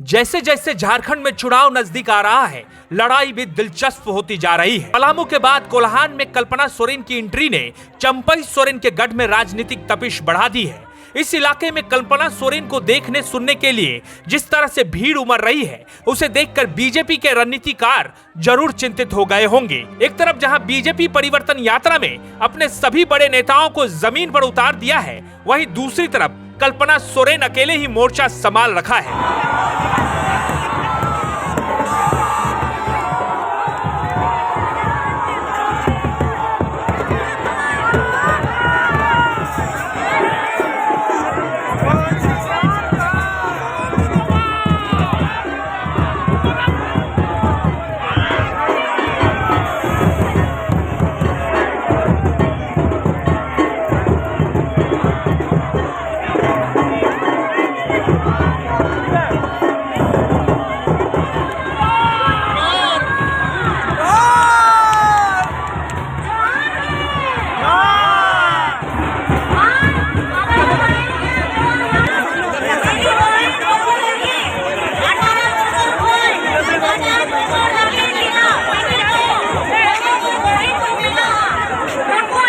जैसे जैसे झारखंड में चुनाव नजदीक आ रहा है, लड़ाई भी दिलचस्प होती जा रही है। पलामू के बाद कोल्हान में कल्पना सोरेन की एंट्री ने चंपई सोरेन के गढ़ में राजनीतिक तपिश बढ़ा दी है। इस इलाके में कल्पना सोरेन को देखने सुनने के लिए जिस तरह से भीड़ उमड़ रही है, उसे देखकर बीजेपी के रणनीतिकार जरूर चिंतित हो गए होंगे। एक तरफ जहां बीजेपी परिवर्तन यात्रा में अपने सभी बड़े नेताओं को जमीन पर उतार दिया है, वहीं दूसरी तरफ कल्पना सोरेन अकेले ही मोर्चा संभाल रखा है।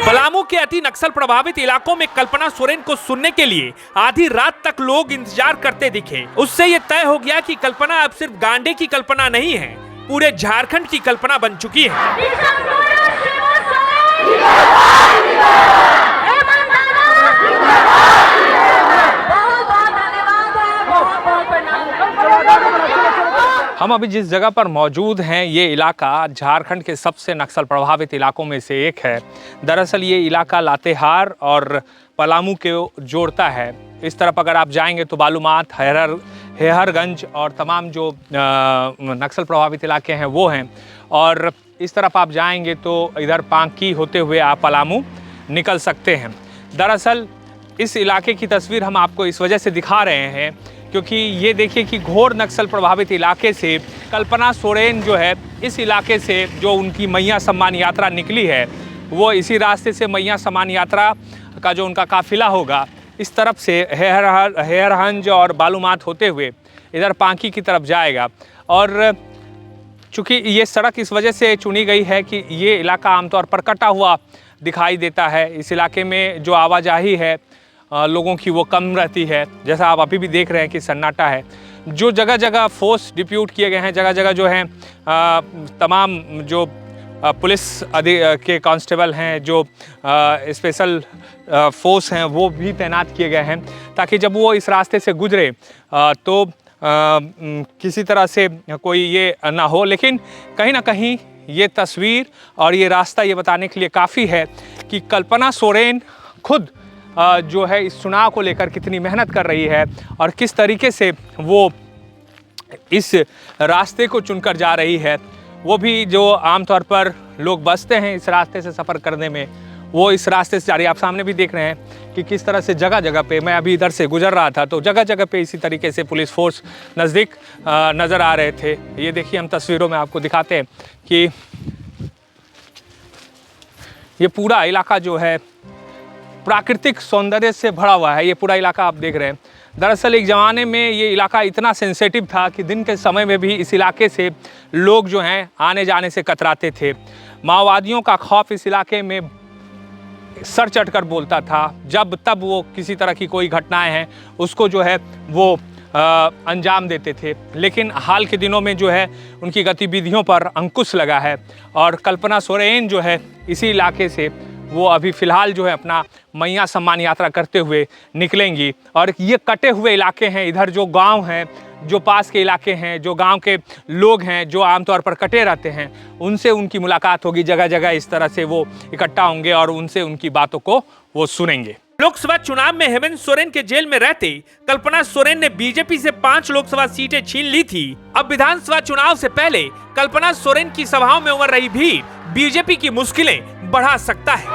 पलामू के अति नक्सल प्रभावित इलाकों में कल्पना सोरेन को सुनने के लिए आधी रात तक लोग इंतजार करते दिखे। उससे ये तय हो गया कि कल्पना अब सिर्फ गांडे की कल्पना नहीं है, पूरे झारखंड की कल्पना बन चुकी है। हम अभी जिस जगह पर मौजूद हैं, ये इलाका झारखंड के सबसे नक्सल प्रभावित इलाकों में से एक है। दरअसल ये इलाका लातेहार और पलामू के जोड़ता है। इस तरफ अगर आप जाएंगे तो बालूमाथ, हेहरगंज और तमाम जो नक्सल प्रभावित इलाके हैं वो हैं, और इस तरफ आप जाएंगे तो इधर पांकी होते हुए आप पलामू निकल सकते हैं। दरअसल इस इलाके की तस्वीर हम आपको इस वजह से दिखा रहे हैं क्योंकि ये देखिए कि घोर नक्सल प्रभावित इलाके से कल्पना सोरेन जो है, इस इलाके से जो उनकी मैया सम्मान यात्रा निकली है, वो इसी रास्ते से मैया सम्मान यात्रा का जो उनका काफिला होगा, इस तरफ से हेहरगंज और बालूमाथ होते हुए इधर पांकी की तरफ जाएगा। और चूँकि ये सड़क इस वजह से चुनी गई है कि ये इलाका आमतौर पर कटा हुआ दिखाई देता है। इस इलाके में जो आवाजाही है लोगों की वो कम रहती है, जैसा आप अभी भी देख रहे हैं कि सन्नाटा है। जो जगह जगह फोर्स डिप्यूट किए गए हैं, जगह जगह जो हैं तमाम जो पुलिस के कांस्टेबल हैं, जो स्पेशल फोर्स हैं, वो भी तैनात किए गए हैं ताकि जब वो इस रास्ते से गुजरे तो किसी तरह से कोई ये ना हो। लेकिन कहीं ना कहीं ये तस्वीर और ये रास्ता ये बताने के लिए काफ़ी है कि कल्पना सोरेन खुद जो है इस चुनाव को लेकर कितनी मेहनत कर रही है और किस तरीके से वो इस रास्ते को चुनकर जा रही है। वो भी जो आमतौर पर लोग बसते हैं इस रास्ते से सफ़र करने में, वो इस रास्ते से जा रही है। आप सामने भी देख रहे हैं कि किस तरह से जगह जगह पे, मैं अभी इधर से गुजर रहा था तो जगह जगह पे इसी तरीके से पुलिस फोर्स नज़दीक नज़र आ रहे थे। ये देखिए, हम तस्वीरों में आपको दिखाते हैं कि ये पूरा इलाका जो है प्राकृतिक सौंदर्य से भरा हुआ है। ये पूरा इलाका आप देख रहे हैं। दरअसल एक ज़माने में ये इलाका इतना सेंसिटिव था कि दिन के समय में भी इस इलाके से लोग जो हैं आने जाने से कतराते थे। माओवादियों का खौफ इस इलाके में सर चढ़कर बोलता था। जब तब वो किसी तरह की कोई घटनाएं हैं उसको जो है वो अंजाम देते थे। लेकिन हाल के दिनों में जो है उनकी गतिविधियों पर अंकुश लगा है और कल्पना सोरेन जो है इसी इलाके से वो अभी फ़िलहाल जो है अपना मैया सम्मान यात्रा करते हुए निकलेंगी। और ये कटे हुए इलाके हैं, इधर जो गांव हैं, जो पास के इलाके हैं, जो गांव के लोग हैं जो आमतौर पर कटे रहते हैं, उनसे उनकी मुलाकात होगी। जगह जगह इस तरह से वो इकट्ठा होंगे और उनसे उनकी बातों को वो सुनेंगे। लोकसभा चुनाव में हेमंत सोरेन के जेल में रहते कल्पना सोरेन ने बीजेपी से 5 लोकसभा सीटें छीन ली थी। अब विधानसभा चुनाव से पहले कल्पना सोरेन की सभाओं में उमड़ रही भीड़ बीजेपी की मुश्किलें बढ़ा सकता है।